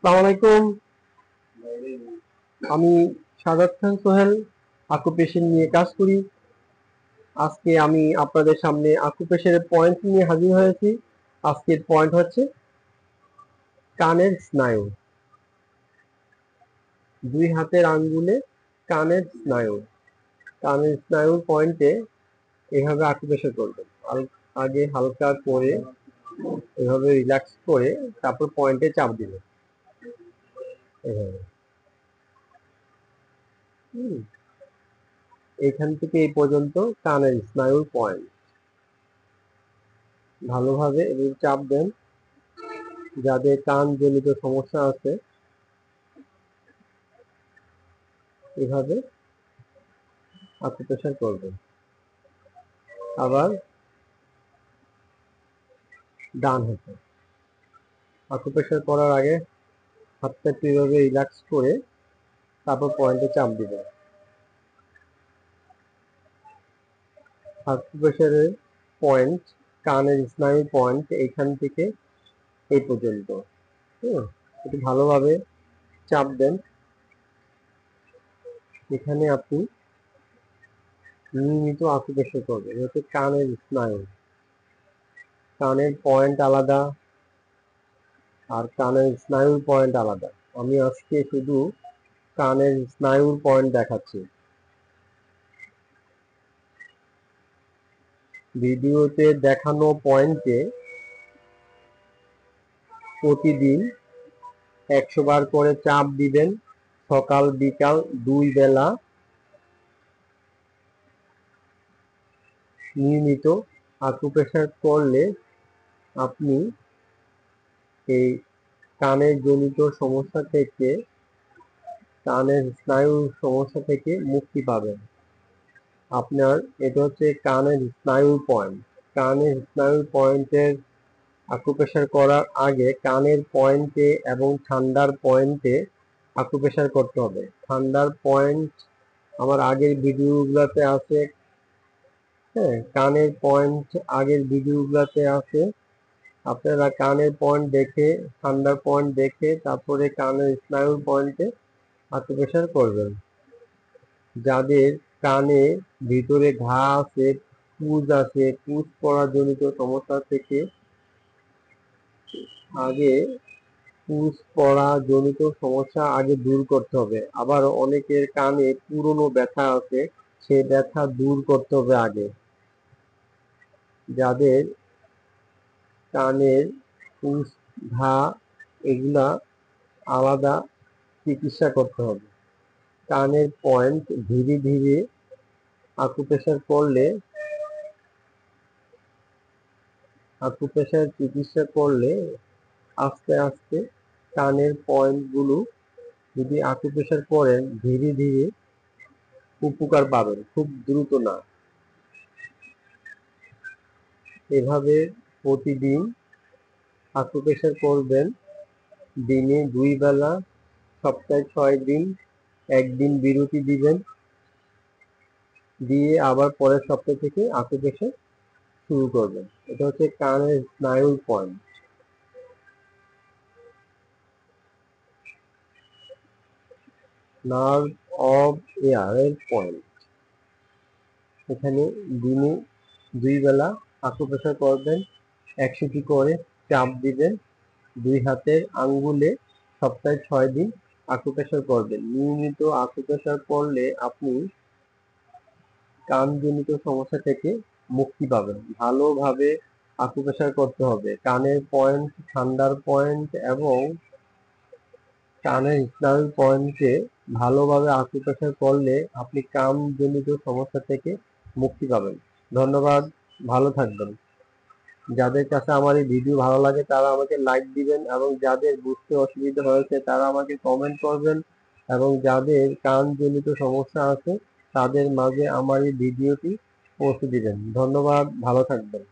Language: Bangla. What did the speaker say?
আসসালামু আলাইকুম। আমি সাজাদ খান সোহেল, আকুপেশন নিয়ে কাজ করি। আজকে আমি আপনাদের সামনে আকুপেশনের পয়েন্ট নিয়ে হাজির হয়েছি। আজকের পয়েন্ট হচ্ছে কানের স্নায়ু। দুই হাতের আঙ্গুলে কানের স্নায়ু। কানের স্নায়ুর পয়েন্টে এভাবে আকুপেশন করবেন। আগে হালকা করে এভাবে রিল্যাক্স করে তারপর পয়েন্টে চাপ দিবেন এভাবে। হুম, এখান থেকে এই পর্যন্ত কানের স্নায়ুর পয়েন্ট। ভালোভাবে এভাবে চাপ দেন। যাদের কান জনিত সমস্যা আছে এভাবে আকুপ্রেশার করবেন। আবার ডান হাতে আকুপ্রেশার করার আগে হাতটা একটু এভাবে রিল্যাক্স করে তারপর পয়েন্টে চাপ দিবেন। আকুপ্রেশারের পয়েন্ট, কানের স্নায়ু পয়েন্ট এইখান থেকে এই পর্যন্ত। একটু ভালোভাবে চাপ দেন। এখানে আপনি নিয়মিত আকুপ্রেশার করবেন। এটা হচ্ছে কানের স্নায়ু। কানের পয়েন্ট আলাদা আর কানের স্নায়ুর পয়েন্ট আলাদা। আমি আজকে শুধু কানের স্নায়ুর পয়েন্ট দেখাচ্ছি। ভিডিওতে দেখানো পয়েন্টে প্রতিদিন 100 বার করে চাপ দিবেন। সকাল বিকাল 2 বেলা নিয়মিত আকুপ্রেশার করলে আপনি এই কানের জনিত সমস্যা থেকে, কানের স্নায়ুর সমস্যা থেকে মুক্তি পাবেন। আপনার এটা হচ্ছে কানের স্নায়ুর পয়েন্ট। কানের স্নায়ুর পয়েন্টের আকুপ্রেশার করার আগে কানের পয়েন্টে এবং ঠান্ডার পয়েন্টে আকুপ্রেশার করতে হবে। ঠান্ডার পয়েন্ট আমার আগের ভিডিওগুলোতে আছে। হ্যাঁ, কানের পয়েন্ট আগের ভিডিওগুলোতে আছে। আপনারা কানের পয়েন্ট দেখে, ঠান্ডার পয়েন্ট দেখে তারপরে কানের স্নায়ুর পয়েন্টে আকুপ্রেশার করবেন। যাদের কানে ভিতরে ঘা আছে, পুজ আছে, পুজ পড়া জনিত সমস্যা থেকে আগে পুজ পড়া জনিত সমস্যা আগে দূর করতে হবে। আবার অনেকের কানে পুরনো ব্যথা আছে, সে ব্যথা দূর করতে হবে আগে। যাদের কানের পুজ, ঘা এগুলা আলাদা চিকিৎসা করতে হবে। কানের পয়েন্ট ধীরে ধীরে আকুপ্রেশার করলে, আকুপ্রেশার চিকিৎসা করলে আস্তে আস্তে কানের পয়েন্টগুলো যদি আকুপ্রেশার করেন ধীরে ধীরে উপকার পাবেন, খুব দ্রুত না। এভাবে প্রতিদিন আকুপ্রেশার করবেন। দিনে 2 বেলা, সপ্তাহে 6 দিন, একদিন বিরতি দিবেন, দিয়ে আবার পরের সপ্তাহ থেকে আকুপ্রেশার শুরু করবেন। এটা হচ্ছে কানের স্নায়ুর পয়েন্ট। নার্ভ অফ এয়ারের পয়েন্ট। এখানে দিনে 2 বেলা আকুপ্রেশার করবেন। 100টি করে চাপ দিবেন। 2 হাতের আঙ্গুলে সপ্তাহে 6 দিন আকুপ্রেশার করবেন। নিয়মিত আকুপ্রেশার করলে আপনি কানজনিত সমস্যা থেকে মুক্তি পাবেন। ভালোভাবে আকুপ্রেশার করতে হবে। কানের পয়েন্ট, ঠান্ডার পয়েন্ট এবং কানের স্নায়ুর পয়েন্টে ভালোভাবে আকুপ্রেশার করলে আপনি কানজনিত সমস্যা থেকে মুক্তি পাবেন। ধন্যবাদ, ভালো থাকবেন। যাদের কাছে আমার এই ভিডিও ভালো লাগে তারা আমাকে লাইক দিবেন, এবং যাদের বুঝতে অসুবিধা হয়েছে তারা আমাকে কমেন্ট করবেন, এবং যাদের কানজনিত সমস্যা আছে তাদের মাঝে আমার এই ভিডিওটি পৌঁছে দিবেন। ধন্যবাদ, ভালো থাকবেন।